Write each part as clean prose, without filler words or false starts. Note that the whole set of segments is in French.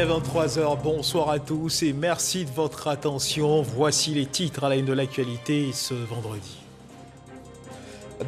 est 23 h, bonsoir à tous et merci de votre attention. Voici les titres à la une de l'actualité ce vendredi.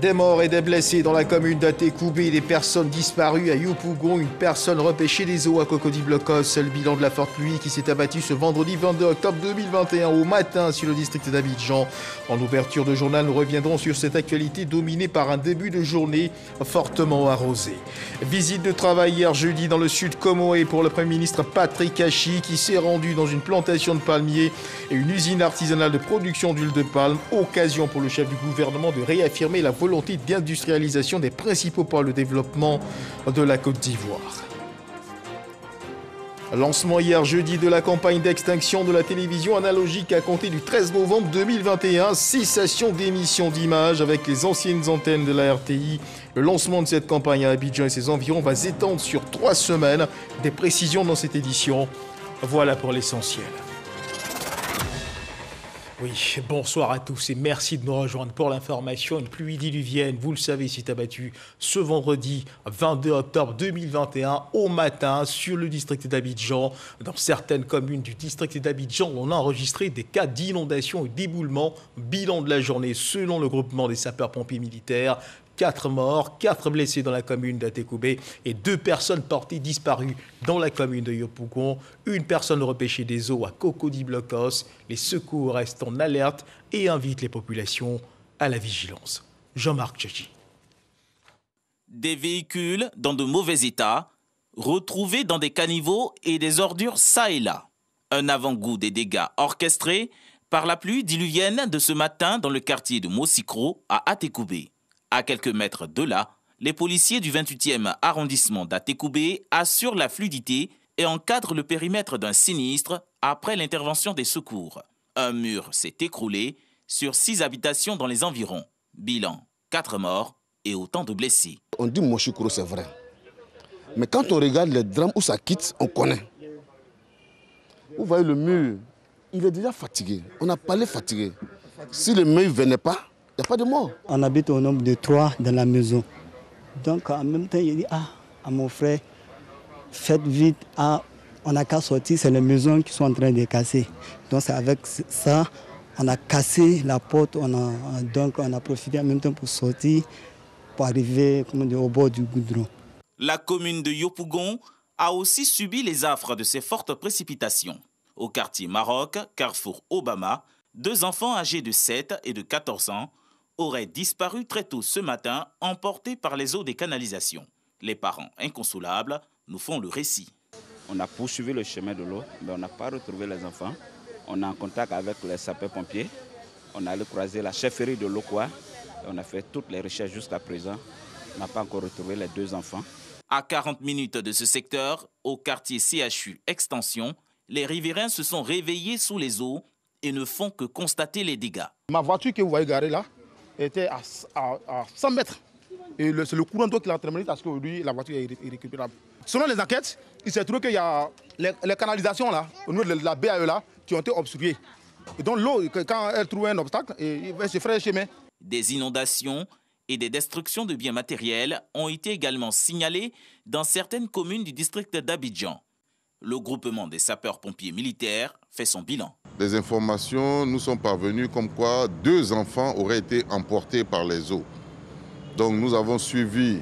Des morts et des blessés dans la commune d'Atekoubé, des personnes disparues à Yopougon, une personne repêchée des eaux à Cocody-Blocos. C'est le bilan de la forte pluie qui s'est abattue ce vendredi 22 octobre 2021 au matin sur le district d'Abidjan. En ouverture de journal, nous reviendrons sur cette actualité dominée par un début de journée fortement arrosé. Visite de travail hier jeudi dans le sud Comoé pour le Premier ministre Patrick Hachi qui s'est rendu dans une plantation de palmiers et une usine artisanale de production d'huile de palme. Occasion pour le chef du gouvernement de réaffirmer la volonté d'industrialisation des principaux pôles de développement de la Côte d'Ivoire. Lancement hier jeudi de la campagne d'extinction de la télévision analogique à compter du 13 novembre 2021. Cessation d'émission d'images avec les anciennes antennes de la RTI. Le lancement de cette campagne à Abidjan et ses environs va s'étendre sur 3 semaines. Des précisions dans cette édition. Voilà pour l'essentiel. Oui, bonsoir à tous et merci de nous rejoindre pour l'information. Une pluie diluvienne, vous le savez, s'est abattue ce vendredi 22 octobre 2021 au matin sur le district d'Abidjan. Dans certaines communes du district d'Abidjan, on a enregistré des cas d'inondation et d'éboulement. Bilan de la journée selon le groupement des sapeurs-pompiers militaires. 4 morts, 4 blessés dans la commune d'Atekoubé et 2 personnes portées disparues dans la commune de Yopougon. Une personne repêchée des eaux à Cocody-Blocos. Les secours restent en alerte et invitent les populations à la vigilance. Jean-Marc Tchachi. Des véhicules dans de mauvais état, retrouvés dans des caniveaux et des ordures ça et là. Un avant-goût des dégâts orchestrés par la pluie diluvienne de ce matin dans le quartier de Mosikro à Atekoubé. À quelques mètres de là, les policiers du 28e arrondissement d'Atekoubé assurent la fluidité et encadrent le périmètre d'un sinistre après l'intervention des secours. Un mur s'est écroulé sur 6 habitations dans les environs. Bilan, 4 morts et autant de blessés. On dit Moshikoro, c'est vrai. Mais quand on regarde les drames où ça quitte, on connaît. Vous voyez le mur, il est déjà fatigué. On a parlé fatigué. Si le mur ne venait pas, il n'y a pas de mort. On habite au nombre de 3 dans la maison. Donc en même temps, il dit à mon frère, faites vite, on n'a qu'à sortir, c'est les maisons qui sont en train de casser. Donc c'est avec ça, on a cassé la porte, donc on a profité en même temps pour sortir, pour arriver au bord du goudron. La commune de Yopougon a aussi subi les affres de ces fortes précipitations. Au quartier Maroc, carrefour Obama, 2 enfants âgés de 7 et de 14 ans auraient disparu très tôt ce matin, emportés par les eaux des canalisations. Les parents inconsolables nous font le récit. On a poursuivi le chemin de l'eau, mais on n'a pas retrouvé les enfants. On est en contact avec les sapeurs-pompiers. On a allé croiser la chefferie de Lokwa. On a fait toutes les recherches jusqu'à présent. On n'a pas encore retrouvé les 2 enfants. À 40 minutes de ce secteur, au quartier CHU Extension, les riverains se sont réveillés sous les eaux et ne font que constater les dégâts. Ma voiture que vous voyez garée là était à 100 mètres. Et c'est le courant d'eau qui l'a entraîné parce qu'aujourd'hui la voiture est irrécupérable. Selon les enquêtes, il s'est trouvé qu'il y a les canalisations là, au niveau de la BAE là, qui ont été obstruées. Et donc l'eau, quand elle trouve un obstacle, elle se ferait chemin. Des inondations et des destructions de biens matériels ont été également signalées dans certaines communes du district d'Abidjan. Le groupement des sapeurs-pompiers militaires fait son bilan. Des informations nous sont parvenues comme quoi 2 enfants auraient été emportés par les eaux. Donc nous avons suivi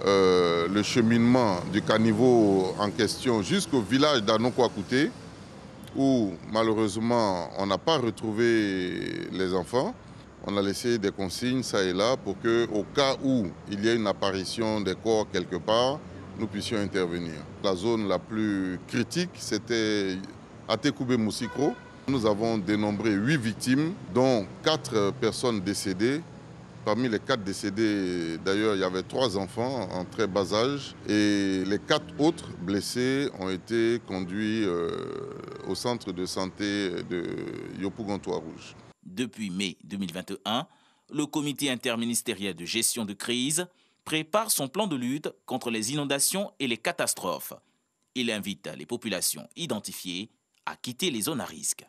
le cheminement du caniveau en question jusqu'au village d'Anokwakouté, où malheureusement on n'a pas retrouvé les enfants. On a laissé des consignes ça et là pour qu'au cas où il y ait une apparition des corps quelque part, nous puissions intervenir. La zone la plus critique, c'était Atekoubé-Mosikro. Nous avons dénombré 8 victimes, dont 4 personnes décédées. Parmi les 4 décédés, d'ailleurs, il y avait 3 enfants en très bas âge. Et les 4 autres blessés ont été conduits au centre de santé de Yopougon-Toit-Rouge. Depuis mai 2021, le comité interministériel de gestion de crise prépare son plan de lutte contre les inondations et les catastrophes. Il invite les populations identifiées à quitter les zones à risque.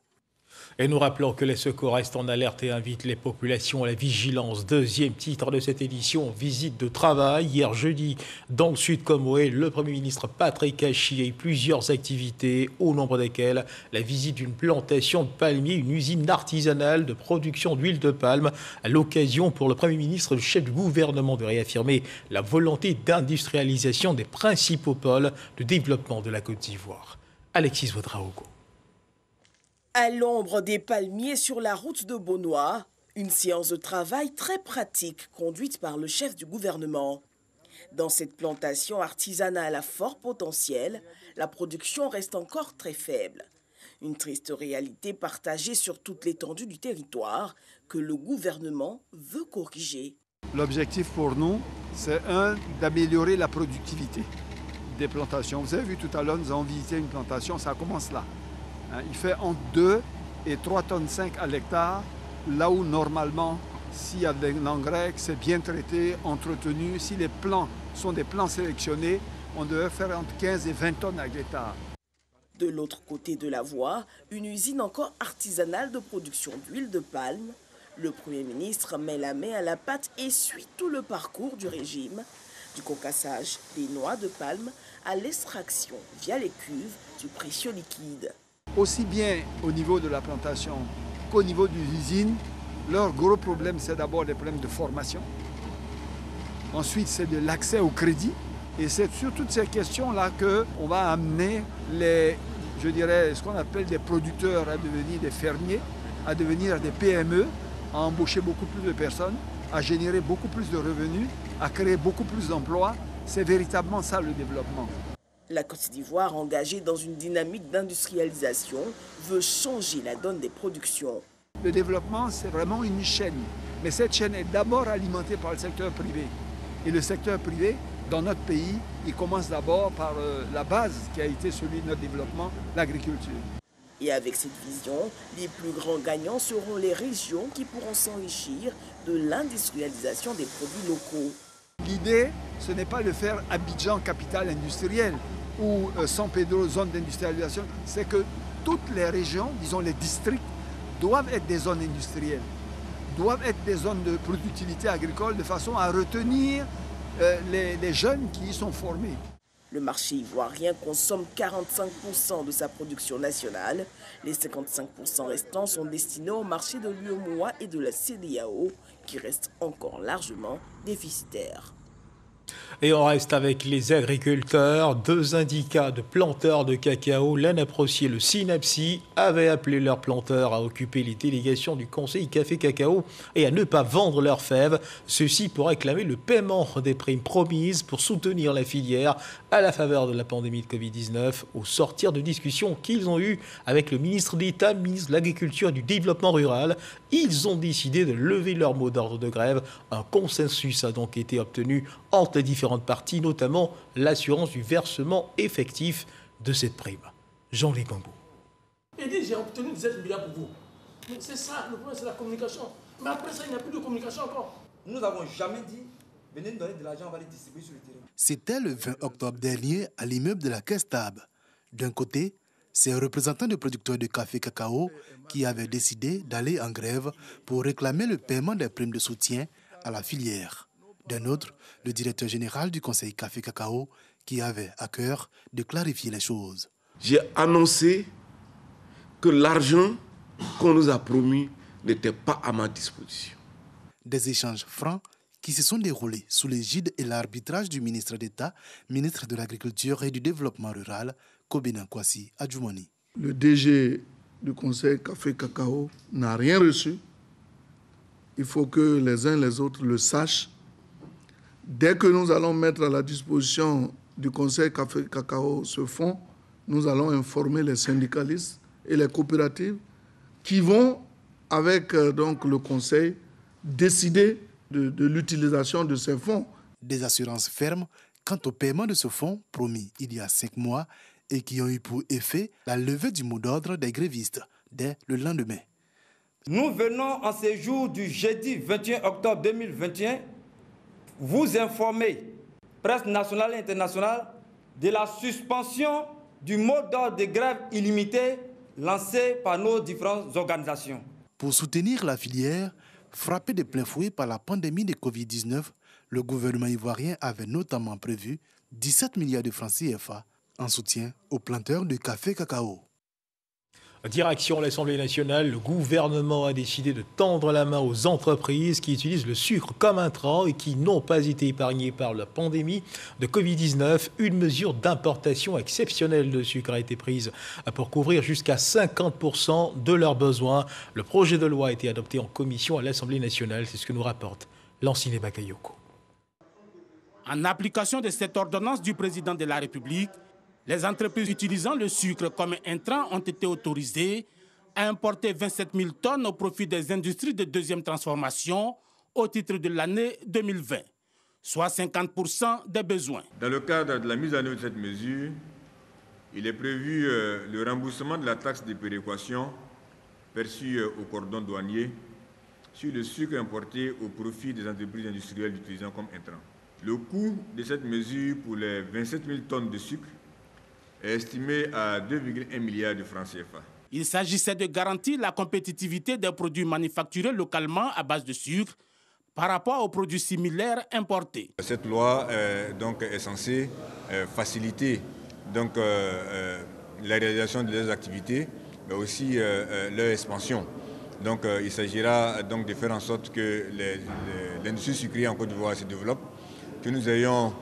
Et nous rappelons que les secours restent en alerte et invitent les populations à la vigilance. Deuxième titre de cette édition, visite de travail. Hier jeudi, dans le sud Comoé, le Premier ministre Patrick Hachi a eu plusieurs activités, au nombre desquelles la visite d'une plantation de palmiers, une usine artisanale de production d'huile de palme. À l'occasion pour le Premier ministre, le chef du gouvernement de réaffirmer la volonté d'industrialisation des principaux pôles de développement de la Côte d'Ivoire. Alexis Ouedraogo. À l'ombre des palmiers sur la route de Beaunois, une séance de travail très pratique conduite par le chef du gouvernement. Dans cette plantation artisanale à fort potentiel, la production reste encore très faible. Une triste réalité partagée sur toute l'étendue du territoire que le gouvernement veut corriger. L'objectif pour nous, c'est d'améliorer la productivité des plantations. Vous avez vu tout à l'heure, nous avons visité une plantation, ça commence là. Il fait entre 2 et 3,5 tonnes à l'hectare, là où normalement, s'il y a de l'engrais, c'est bien traité, entretenu, si les plants sont des plants sélectionnés, on devrait faire entre 15 et 20 tonnes à l'hectare. De l'autre côté de la voie, une usine encore artisanale de production d'huile de palme. Le Premier ministre met la main à la pâte et suit tout le parcours du régime, du concassage des noix de palme à l'extraction via les cuves du précieux liquide. Aussi bien au niveau de la plantation qu'au niveau de l'usine, leur gros problème, c'est d'abord des problèmes de formation. Ensuite, c'est de l'accès au crédit. Et c'est sur toutes ces questions-là qu'on va amener ce qu'on appelle des producteurs à devenir des fermiers, à devenir des PME, à embaucher beaucoup plus de personnes, à générer beaucoup plus de revenus, à créer beaucoup plus d'emplois. C'est véritablement ça le développement. La Côte d'Ivoire, engagée dans une dynamique d'industrialisation, veut changer la donne des productions. Le développement, c'est vraiment une chaîne. Mais cette chaîne est d'abord alimentée par le secteur privé. Et le secteur privé, dans notre pays, il commence d'abord par la base qui a été celui de notre développement, l'agriculture. Et avec cette vision, les plus grands gagnants seront les régions qui pourront s'enrichir de l'industrialisation des produits locaux. L'idée, ce n'est pas de faire Abidjan capitale industrielle ou San Pedro zone d'industrialisation, c'est que toutes les régions, disons les districts, doivent être des zones industrielles, doivent être des zones de productivité agricole de façon à retenir les jeunes qui y sont formés. Le marché ivoirien consomme 45% de sa production nationale. Les 55% restants sont destinés au marché de l'UEMOA et de la CEDEAO, qui restent encore largement déficitaires. Et on reste avec les agriculteurs. 2 syndicats de planteurs de cacao, l'ANAPROCI et le SYNAPSI, avaient appelé leurs planteurs à occuper les délégations du Conseil Café-Cacao et à ne pas vendre leurs fèves. Ceci pour réclamer le paiement des primes promises pour soutenir la filière à la faveur de la pandémie de Covid-19 au sortir de discussions qu'ils ont eues avec le ministre d'État, ministre de l'Agriculture et du Développement rural. Ils ont décidé de lever leur mot d'ordre de grève. Un consensus a donc été obtenu entre les différentes parties, notamment l'assurance du versement effectif de cette prime. Jean-Louis Gambou. Il dit j'ai obtenu 17 milliards pour vous. Mais c'est ça, le problème c'est la communication. Mais après ça, il n'y a plus de communication encore. Nous n'avons jamais dit venez nous donner de l'argent, on va les distribuer sur le terrain. C'était le 20 octobre dernier à l'immeuble de la Caisse Tab. D'un côté, c'est un représentant de producteurs de café-cacao qui avait décidé d'aller en grève pour réclamer le paiement des primes de soutien à la filière. D'un autre, le directeur général du Conseil Café-Cacao qui avait à cœur de clarifier les choses. J'ai annoncé que l'argent qu'on nous a promis n'était pas à ma disposition. Des échanges francs qui se sont déroulés sous l'égide et l'arbitrage du ministre d'État, ministre de l'Agriculture et du Développement rural, Kobina Kwasi Adjoumani. Le DG du Conseil Café-Cacao n'a rien reçu. Il faut que les uns et les autres le sachent. Dès que nous allons mettre à la disposition du Conseil Café-Cacao ce fonds, nous allons informer les syndicalistes et les coopératives qui vont, avec donc, le Conseil, décider de l'utilisation de ces fonds. Des assurances fermes quant au paiement de ce fonds promis il y a 5 mois et qui ont eu pour effet la levée du mot d'ordre des grévistes dès le lendemain. Nous venons en ce jour du jeudi 21 octobre 2021 vous informer, presse nationale et internationale, de la suspension du mot d'ordre de grève illimitée lancés par nos différentes organisations. Pour soutenir la filière, frappée de plein fouet par la pandémie de Covid-19, le gouvernement ivoirien avait notamment prévu 17 milliards de francs CFA en soutien aux planteurs de café cacao. Direction l'Assemblée nationale, le gouvernement a décidé de tendre la main aux entreprises qui utilisent le sucre comme intrant et qui n'ont pas été épargnées par la pandémie de Covid-19. Une mesure d'importation exceptionnelle de sucre a été prise pour couvrir jusqu'à 50% de leurs besoins. Le projet de loi a été adopté en commission à l'Assemblée nationale, c'est ce que nous rapporte Lanciné Bakayoko. En application de cette ordonnance du président de la République, les entreprises utilisant le sucre comme intrant ont été autorisées à importer 27 000 tonnes au profit des industries de deuxième transformation au titre de l'année 2020, soit 50% des besoins. Dans le cadre de la mise en œuvre de cette mesure, il est prévu le remboursement de la taxe de péréquation perçue au cordon douanier sur le sucre importé au profit des entreprises industrielles utilisant comme intrant. Le coût de cette mesure pour les 27 000 tonnes de sucre est estimé à 2,1 milliards de francs CFA. Il s'agissait de garantir la compétitivité des produits manufacturés localement à base de sucre par rapport aux produits similaires importés. Cette loi est censée faciliter la réalisation de leurs activités, mais aussi leur expansion. Il s'agira de faire en sorte que l'industrie sucrière en Côte d'Ivoire se développe, que nous ayons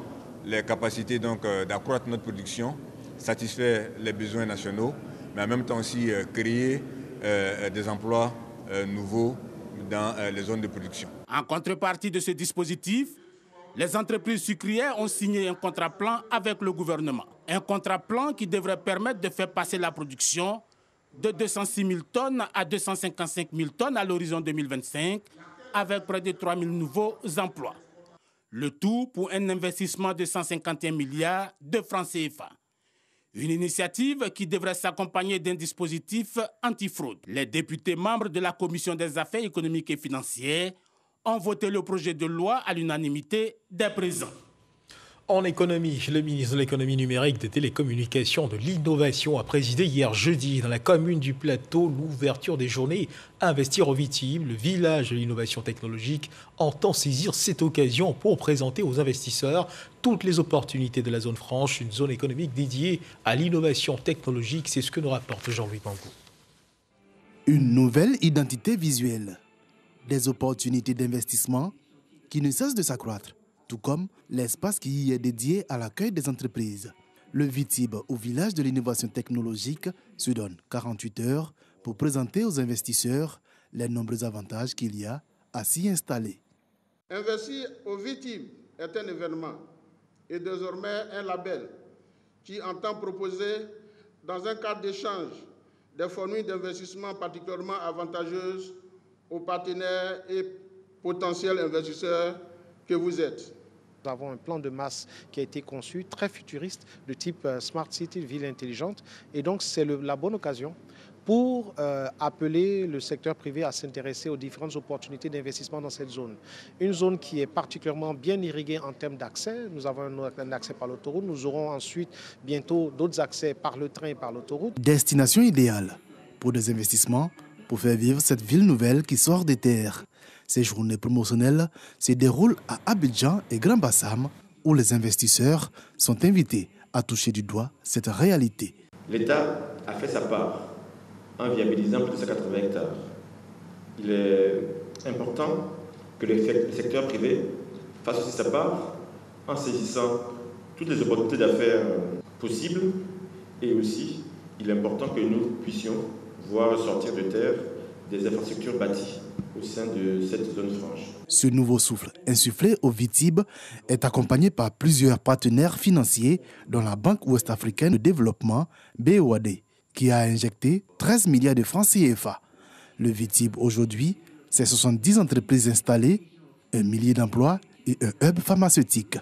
les capacités d'accroître notre production, satisfaire les besoins nationaux, mais en même temps aussi créer des emplois nouveaux dans les zones de production. En contrepartie de ce dispositif, les entreprises sucrières ont signé un contrat-plan avec le gouvernement. Un contrat-plan qui devrait permettre de faire passer la production de 206 000 tonnes à 255 000 tonnes à l'horizon 2025, avec près de 3 000 nouveaux emplois. Le tout pour un investissement de 151 milliards de francs CFA. Une initiative qui devrait s'accompagner d'un dispositif antifraude. Les députés membres de la Commission des affaires économiques et financières ont voté le projet de loi à l'unanimité dès présent. En économie, le ministre de l'économie numérique, des télécommunications, de l'innovation a présidé hier jeudi dans la commune du Plateau l'ouverture des journées Investir au Vitib. Le village de l'innovation technologique entend saisir cette occasion pour présenter aux investisseurs toutes les opportunités de la zone franche, une zone économique dédiée à l'innovation technologique. C'est ce que nous rapporte Jean-Louis Mangou. Une nouvelle identité visuelle, des opportunités d'investissement qui ne cessent de s'accroître, tout comme l'espace qui y est dédié à l'accueil des entreprises. Le Vitib, au village de l'innovation technologique, se donne 48 heures pour présenter aux investisseurs les nombreux avantages qu'il y a à s'y installer. Investir au Vitib est un événement et désormais un label qui entend proposer, dans un cadre d'échange, des formules d'investissement particulièrement avantageuses aux partenaires et potentiels investisseurs que vous êtes. Nous avons un plan de masse qui a été conçu, très futuriste, de type Smart City, ville intelligente. Et donc, c'est la bonne occasion pour appeler le secteur privé à s'intéresser aux différentes opportunités d'investissement dans cette zone. Une zone qui est particulièrement bien irriguée en termes d'accès. Nous avons un accès par l'autoroute. Nous aurons ensuite bientôt d'autres accès par le train et par l'autoroute. Destination idéale pour des investissements, pour faire vivre cette ville nouvelle qui sort des terres. Ces journées promotionnelles se déroulent à Abidjan et Grand Bassam, où les investisseurs sont invités à toucher du doigt cette réalité. L'État a fait sa part en viabilisant plus de 180 hectares. Il est important que le secteur privé fasse aussi sa part en saisissant toutes les opportunités d'affaires possibles, et aussi il est important que nous puissions voir sortir de terre des infrastructures bâties au sein de cette zone franche. Ce nouveau souffle insufflé au Vitib est accompagné par plusieurs partenaires financiers, dont la Banque ouest-africaine de développement, BOAD, qui a injecté 13 milliards de francs CFA. Le Vitib aujourd'hui, c'est 70 entreprises installées, 1 millier d'emplois et un hub pharmaceutique.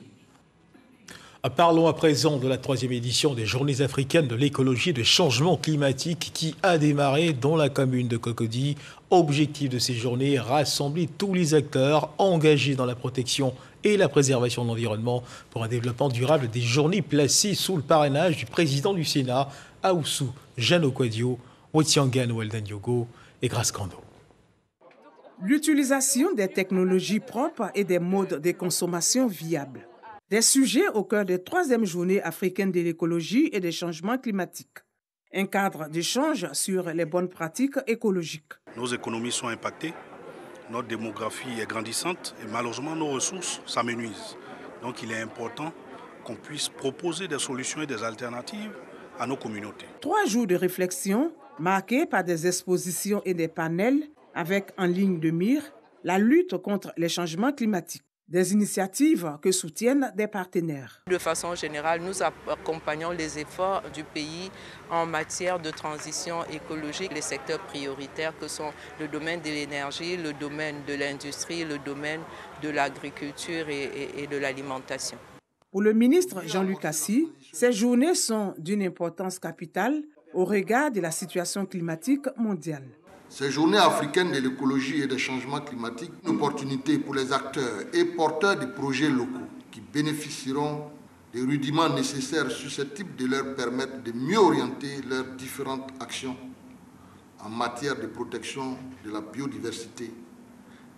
Parlons à présent de la 3e édition des Journées africaines de l'écologie et du changement climatique qui a démarré dans la commune de Cocody. Objectif de ces journées, rassembler tous les acteurs engagés dans la protection et la préservation de l'environnement pour un développement durable des journées placées sous le parrainage du président du Sénat, Aoussou Jeanne Okwadio. Wetiangan, Welden Yogo et Grace Kando. L'utilisation des technologies propres et des modes de consommation viables. Des sujets au cœur des 3e journées africaines de l'écologie et des changements climatiques. Un cadre d'échange sur les bonnes pratiques écologiques. Nos économies sont impactées, notre démographie est grandissante et malheureusement nos ressources s'amenuisent. Donc il est important qu'on puisse proposer des solutions et des alternatives à nos communautés. 3 jours de réflexion marqués par des expositions et des panels avec en ligne de mire la lutte contre les changements climatiques. Des initiatives que soutiennent des partenaires. De façon générale, nous accompagnons les efforts du pays en matière de transition écologique. Les secteurs prioritaires que sont le domaine de l'énergie, le domaine de l'industrie, le domaine de l'agriculture et de l'alimentation. Pour le ministre Jean-Luc Assy, ces journées sont d'une importance capitale au regard de la situation climatique mondiale. Ces journées africaines de l'écologie et des changements climatiques, une opportunité pour les acteurs et porteurs de projets locaux qui bénéficieront des rudiments nécessaires susceptibles de leur permettre de mieux orienter leurs différentes actions en matière de protection de la biodiversité,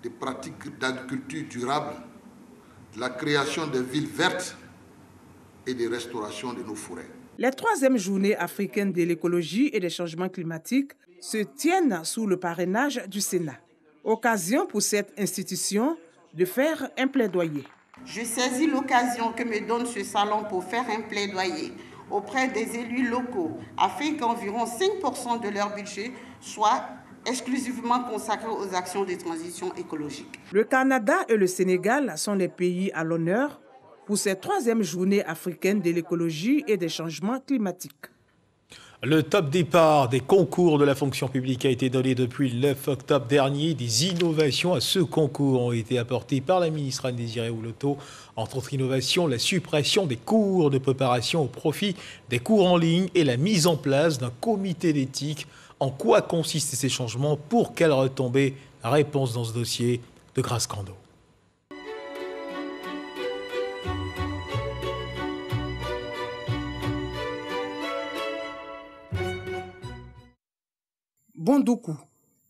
des pratiques d'agriculture durable, de la création de villes vertes et de restauration de nos forêts. Les 3e journées africaines de l'écologie et des changements climatiques se tiennent sous le parrainage du Sénat. Occasion pour cette institution de faire un plaidoyer. Je saisis l'occasion que me donne ce salon pour faire un plaidoyer auprès des élus locaux afin qu'environ 5% de leur budget soit exclusivement consacré aux actions de transition écologique. Le Canada et le Sénégal sont les pays à l'honneur pour cette 3e journée africaine de l'écologie et des changements climatiques. Le top départ des concours de la fonction publique a été donné depuis le 9 octobre dernier. Des innovations à ce concours ont été apportées par la ministre Anne-Désirée Oloto. Entre autres innovations, la suppression des cours de préparation au profit des cours en ligne et la mise en place d'un comité d'éthique. En quoi consistent ces changements? Pour quelles retombées? Réponse dans ce dossier de Grace Kando. Bondoukou,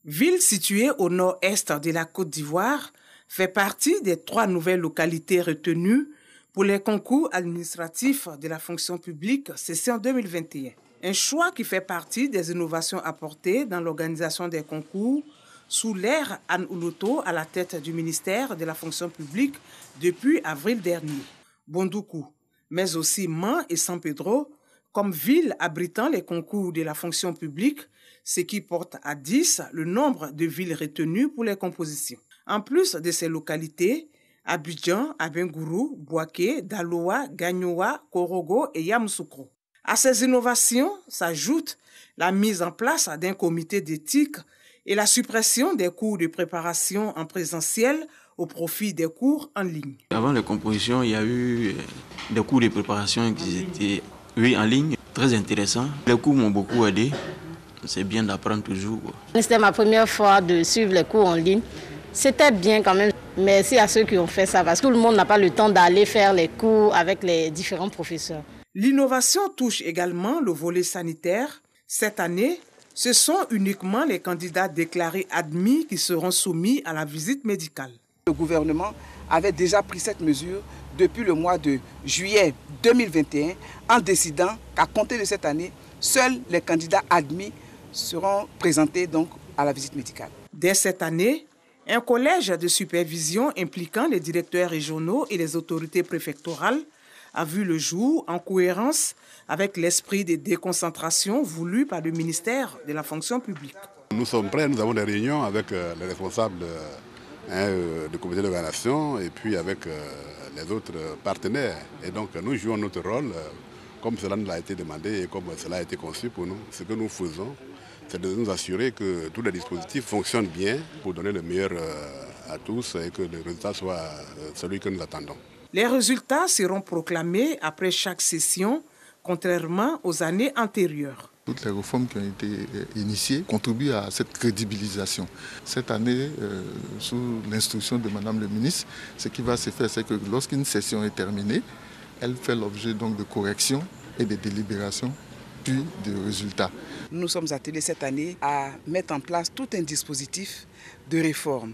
ville située au nord-est de la Côte d'Ivoire, fait partie des 3 nouvelles localités retenues pour les concours administratifs de la fonction publique session 2021. Un choix qui fait partie des innovations apportées dans l'organisation des concours sous l'ère Anne Oloto à la tête du ministère de la fonction publique depuis avril dernier. Bondoukou, mais aussi Mans et San Pedro, comme villes abritant les concours de la fonction publique, ce qui porte à 10 le nombre de villes retenues pour les compositions. En plus de ces localités, Abidjan, Abengourou, Bouaké, Daloa, Gagnoa, Korogo et Yamoussoukro. À ces innovations s'ajoute la mise en place d'un comité d'éthique et la suppression des cours de préparation en présentiel au profit des cours en ligne. Avant les compositions, il y a eu des cours de préparation qui étaient en ligne, très intéressants. Les cours m'ont beaucoup aidé. C'est bien d'apprendre toujours. C'était ma première fois de suivre les cours en ligne. C'était bien quand même. Merci à ceux qui ont fait ça parce que tout le monde n'a pas le temps d'aller faire les cours avec les différents professeurs. L'innovation touche également le volet sanitaire. Cette année, ce sont uniquement les candidats déclarés admis qui seront soumis à la visite médicale. Le gouvernement avait déjà pris cette mesure depuis le mois de juillet 2021 en décidant qu'à compter de cette année, seuls les candidats admis seront présentés donc à la visite médicale. Dès cette année, un collège de supervision impliquant les directeurs régionaux et les autorités préfectorales a vu le jour en cohérence avec l'esprit de déconcentration voulu par le ministère de la fonction publique. Nous sommes prêts, nous avons des réunions avec les responsables du comité d'organisation et puis avec les autres partenaires. Et donc nous jouons notre rôle comme cela nous a été demandé et comme cela a été conçu pour nous. Ce que nous faisons, c'est de nous assurer que tous les dispositifs fonctionnent bien pour donner le meilleur à tous et que le résultat soit celui que nous attendons. Les résultats seront proclamés après chaque session, contrairement aux années antérieures. Toutes les réformes qui ont été initiées contribuent à cette crédibilisation. Cette année, sous l'instruction de Madame le ministre, ce qui va se faire, c'est que lorsqu'une session est terminée, elle fait l'objet donc de corrections et de délibérations puis de résultats. Nous nous sommes attelés cette année à mettre en place tout un dispositif de réforme,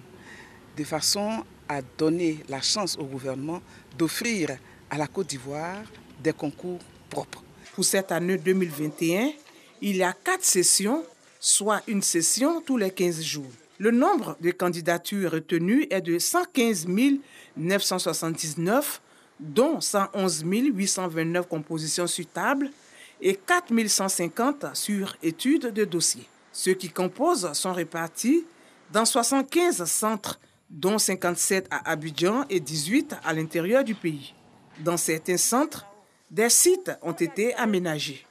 de façon à donner la chance au gouvernement d'offrir à la Côte d'Ivoire des concours propres. Pour cette année 2021, il y a 4 sessions, soit une session tous les 15 jours. Le nombre de candidatures retenues est de 115 979, dont 111 829 compositions sur table et 4 150 sur études de dossiers. Ceux qui composent sont répartis dans 75 centres, dont 57 à Abidjan et 18 à l'intérieur du pays. Dans certains centres, des sites ont été aménagés.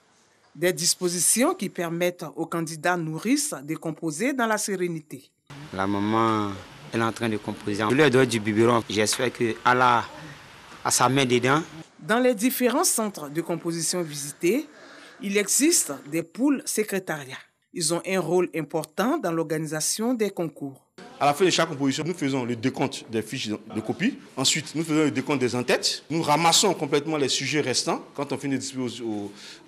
Des dispositions qui permettent aux candidats nourrices de composer dans la sérénité. La maman, elle est en train de composer. Je lui donne du biberon. J'espère qu'elle a sa main dedans. Dans les différents centres de composition visités, il existe des pôles secrétariats. Ils ont un rôle important dans l'organisation des concours. À la fin de chaque composition, nous faisons le décompte des fiches de copie. Ensuite, nous faisons le décompte des en-têtes. Nous ramassons complètement les sujets restants quand on finit de distribuer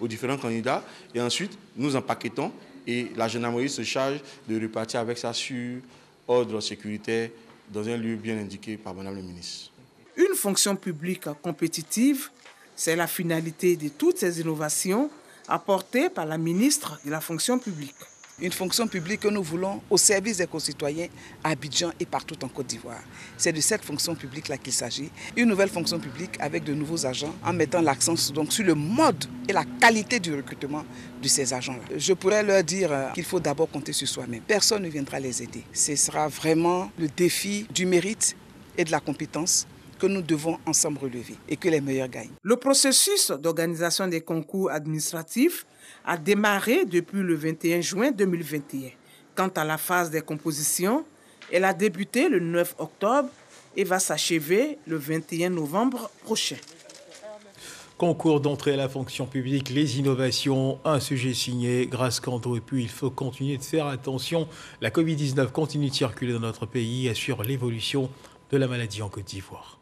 aux différents candidats. Et ensuite, nous empaquetons et la gendarmerie se charge de repartir avec ça sur ordre sécuritaire dans un lieu bien indiqué par Madame le ministre. Une fonction publique compétitive, c'est la finalité de toutes ces innovations apportées par la ministre de la fonction publique. Une fonction publique que nous voulons au service des concitoyens à Abidjan et partout en Côte d'Ivoire. C'est de cette fonction publique-là qu'il s'agit. Une nouvelle fonction publique avec de nouveaux agents en mettant l'accent donc sur le mode et la qualité du recrutement de ces agents-là. Je pourrais leur dire qu'il faut d'abord compter sur soi-même. Personne ne viendra les aider. Ce sera vraiment le défi du mérite et de la compétence que nous devons ensemble relever et que les meilleurs gagnent. Le processus d'organisation des concours administratifs a démarré depuis le 21 juin 2021. Quant à la phase des compositions, elle a débuté le 9 octobre et va s'achever le 21 novembre prochain. Concours d'entrée à la fonction publique, les innovations, un sujet signé Grace Canto. Et puis il faut continuer de faire attention. La Covid-19 continue de circuler dans notre pays et assure l'évolution de la maladie en Côte d'Ivoire.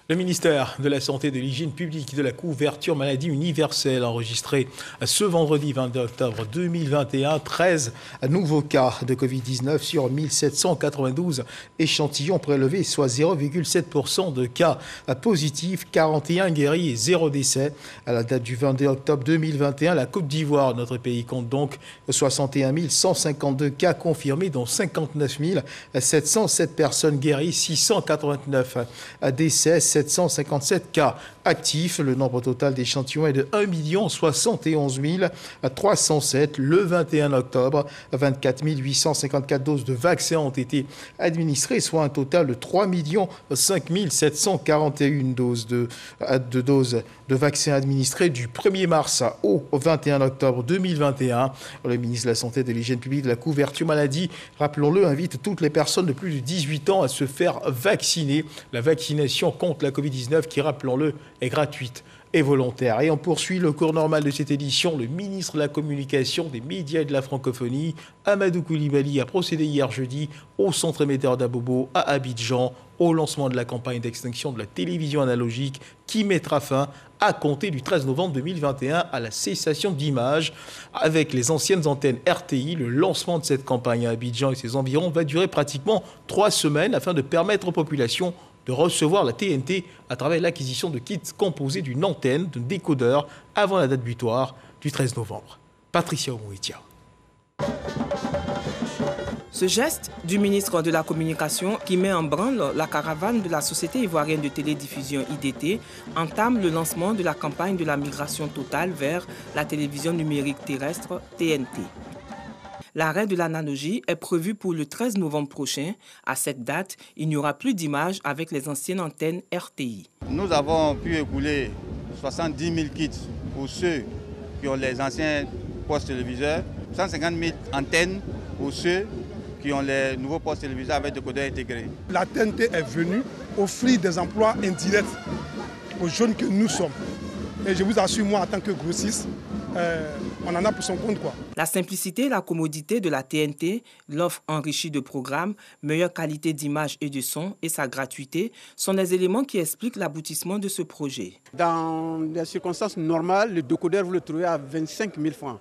Le ministère de la Santé et de l'Hygiène publique de la couverture maladie universelle a enregistré ce vendredi 22 octobre 2021 13 nouveaux cas de Covid-19 sur 1792 échantillons prélevés, soit 0,7% de cas positifs, 41 guéris et 0 décès. À la date du 22 octobre 2021, la Côte d'Ivoire, notre pays, compte donc 61 152 cas confirmés, dont 59 707 personnes guéries, 689 décès, 757 cas actifs. Le nombre total d'échantillons est de 1 071 307. Le 21 octobre, 24 854 doses de vaccins ont été administrées, soit un total de 3 5 741 doses de vaccins administrés du 1er mars au 21 octobre 2021. Le ministre de la Santé et de l'Hygiène publique de la couverture maladie, rappelons-le, invite toutes les personnes de plus de 18 ans à se faire vacciner. La vaccination contre la Covid-19 qui, rappelons-le, est gratuite et volontaire. Et on poursuit le cours normal de cette édition. Le ministre de la Communication, des médias et de la francophonie, Amadou Koulibaly, a procédé hier jeudi au centre émetteur d'Abobo à Abidjan au lancement de la campagne d'extinction de la télévision analogique qui mettra fin à compter du 13 novembre 2021 à la cessation d'image. Avec les anciennes antennes RTI, le lancement de cette campagne à Abidjan et ses environs va durer pratiquement 3 semaines afin de permettre aux populations de recevoir la TNT à travers l'acquisition de kits composés d'une antenne, d'un décodeur, avant la date butoir du 13 novembre. Patricia Omouitia. Ce geste du ministre de la Communication qui met en branle la caravane de la Société ivoirienne de télédiffusion IDT entame le lancement de la campagne de la migration totale vers la télévision numérique terrestre TNT. L'arrêt de l'analogie est prévu pour le 13 novembre prochain. À cette date, il n'y aura plus d'images avec les anciennes antennes RTI. Nous avons pu écouler 70 000 kits pour ceux qui ont les anciens postes téléviseurs, 150 000 antennes pour ceux qui ont les nouveaux postes téléviseurs avec décodeurs intégrés. La TNT est venue offrir des emplois indirects aux jeunes que nous sommes. Et je vous assure, moi, en tant que grossiste, on en a pour son compte, quoi. La simplicité et la commodité de la TNT, l'offre enrichie de programmes, meilleure qualité d'image et de son et sa gratuité sont des éléments qui expliquent l'aboutissement de ce projet. Dans les circonstances normales, le décodeur, vous le trouvez à 25 000 francs.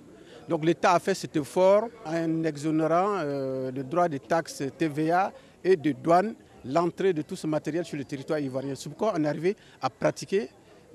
Donc l'État a fait cet effort en exonérant de droits de taxes TVA et de douane l'entrée de tout ce matériel sur le territoire ivoirien. C'est pourquoi on est arrivé à pratiquer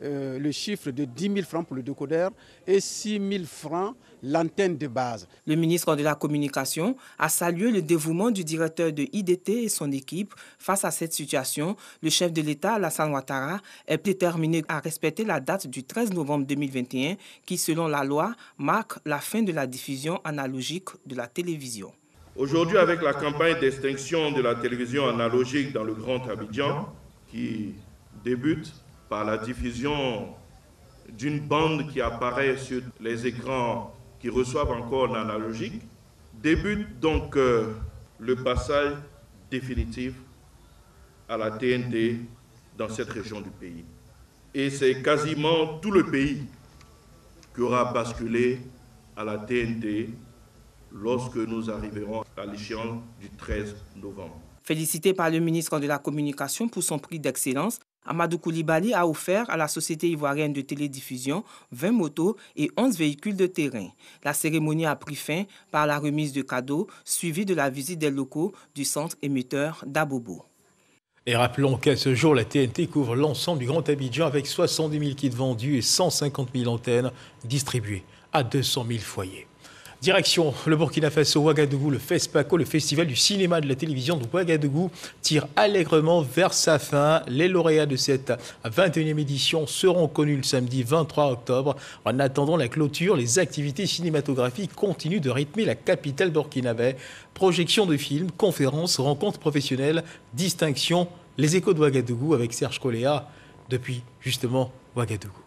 le chiffre de 10 000 francs pour le décodeur et 6 000 francs l'antenne de base. Le ministre de la Communication a salué le dévouement du directeur de IDT et son équipe face à cette situation. Le chef de l'État, Alassane Ouattara, est déterminé à respecter la date du 13 novembre 2021 qui, selon la loi, marque la fin de la diffusion analogique de la télévision. Aujourd'hui, avec la campagne d'extinction de la télévision analogique dans le Grand Abidjan, qui débute par la diffusion d'une bande qui apparaît sur les écrans qui reçoivent encore l'analogique, débute donc le passage définitif à la TNT dans cette région du pays. Et c'est quasiment tout le pays qui aura basculé à la TNT lorsque nous arriverons à l'échéance du 13 novembre. Félicité par le ministre de la Communication pour son prix d'excellence, Amadou Koulibaly a offert à la Société ivoirienne de télédiffusion 20 motos et 11 véhicules de terrain. La cérémonie a pris fin par la remise de cadeaux, suivie de la visite des locaux du centre émetteur d'Abobo. Et rappelons qu'à ce jour, la TNT couvre l'ensemble du Grand Abidjan avec 70 000 kits vendus et 150 000 antennes distribuées à 200 000 foyers. Direction le Burkina Faso, Ouagadougou, le FESPACO, le Festival du cinéma et de la télévision de Ouagadougou, tire allègrement vers sa fin. Les lauréats de cette 21e édition seront connus le samedi 23 octobre. En attendant la clôture, les activités cinématographiques continuent de rythmer la capitale burkinabé. Projections de films, conférences, rencontres professionnelles, distinctions. Les échos de Ouagadougou avec Serge Coléa depuis justement Ouagadougou.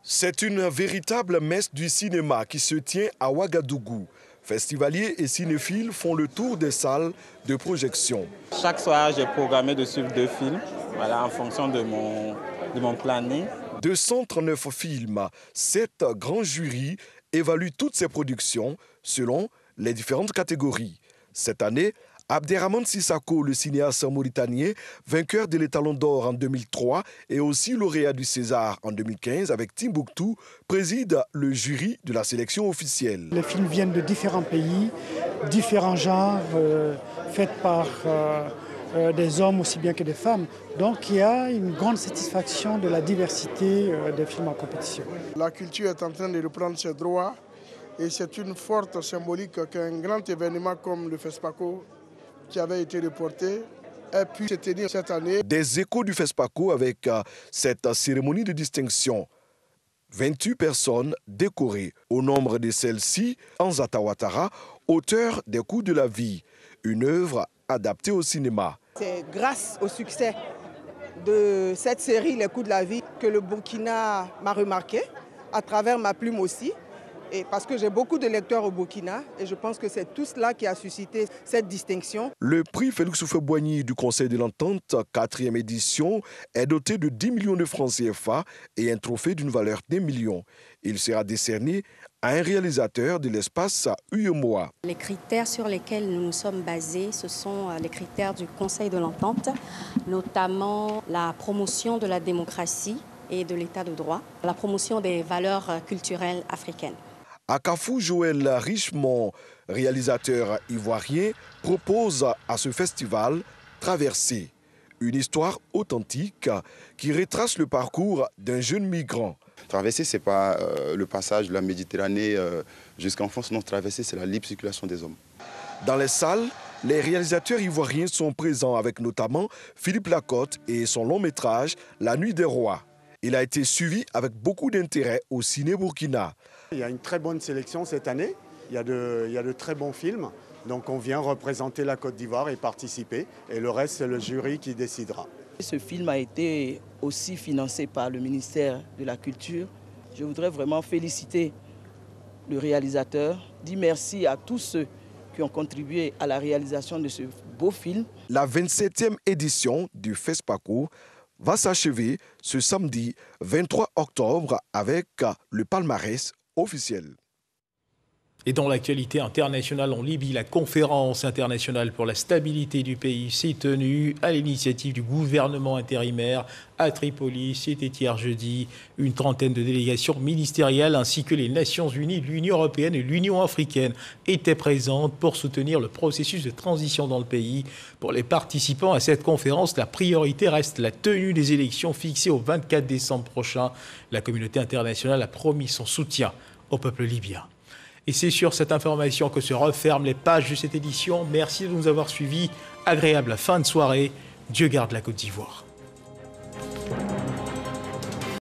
C'est une véritable messe du cinéma qui se tient à Ouagadougou. Festivaliers et cinéphiles font le tour des salles de projection. Chaque soir, j'ai programmé de suivre 2 films, voilà, en fonction de mon planning. 239 films, 7 grands jurys évaluent toutes ces productions selon les différentes catégories. Cette année, Abderrahmane Sissako, le cinéaste mauritanien, vainqueur de l'Étalon d'or en 2003 et aussi lauréat du César en 2015 avec Timbuktu, préside le jury de la sélection officielle. Les films viennent de différents pays, différents genres, faits par des hommes aussi bien que des femmes. Donc il y a une grande satisfaction de la diversité des films en compétition. La culture est en train de reprendre ses droits et c'est une forte symbolique qu'un grand événement comme le FESPACO qui avait été reporté ait pu se tenir cette année. Des échos du FESPACO avec cette cérémonie de distinction. 28 personnes décorées. Au nombre de celles-ci, Ansata Ouattara, auteur des Coups de la vie, une œuvre adaptée au cinéma. C'est grâce au succès de cette série Les Coups de la vie que le Burkina m'a remarqué, à travers ma plume aussi. Et parce que j'ai beaucoup de lecteurs au Burkina et je pense que c'est tout cela qui a suscité cette distinction. Le prix Félix Houphouët-Boigny du Conseil de l'Entente, 4e édition, est doté de 10 millions de francs CFA et un trophée d'une valeur d'1 million. Il sera décerné à un réalisateur de l'espace UEMOA. Les critères sur lesquels nous nous sommes basés, ce sont les critères du Conseil de l'Entente, notamment la promotion de la démocratie et de l'état de droit, la promotion des valeurs culturelles africaines. Akafou Joël Richemont, réalisateur ivoirien, propose à ce festival Traversée, une histoire authentique qui retrace le parcours d'un jeune migrant. Traversée, ce n'est pas le passage de la Méditerranée jusqu'en France, non, traversée, c'est la libre circulation des hommes. Dans les salles, les réalisateurs ivoiriens sont présents avec notamment Philippe Lacotte et son long métrage La Nuit des Rois. Il a été suivi avec beaucoup d'intérêt au Ciné Burkina. Il y a une très bonne sélection cette année, il y a de très bons films. Donc on vient représenter la Côte d'Ivoire et participer. Et le reste, c'est le jury qui décidera. Ce film a été aussi financé par le ministère de la Culture. Je voudrais vraiment féliciter le réalisateur, dire merci à tous ceux qui ont contribué à la réalisation de ce beau film. La 27e édition du FESPACO va s'achever ce samedi 23 octobre avec le palmarès officiel. Et dans l'actualité internationale en Libye, la conférence internationale pour la stabilité du pays s'est tenue à l'initiative du gouvernement intérimaire à Tripoli. C'était hier jeudi. Une trentaine de délégations ministérielles ainsi que les Nations Unies, l'Union européenne et l'Union africaine étaient présentes pour soutenir le processus de transition dans le pays. Pour les participants à cette conférence, la priorité reste la tenue des élections fixées au 24 décembre prochain. La communauté internationale a promis son soutien au peuple libyen. Et c'est sur cette information que se referment les pages de cette édition. Merci de nous avoir suivis. Agréable fin de soirée. Dieu garde la Côte d'Ivoire.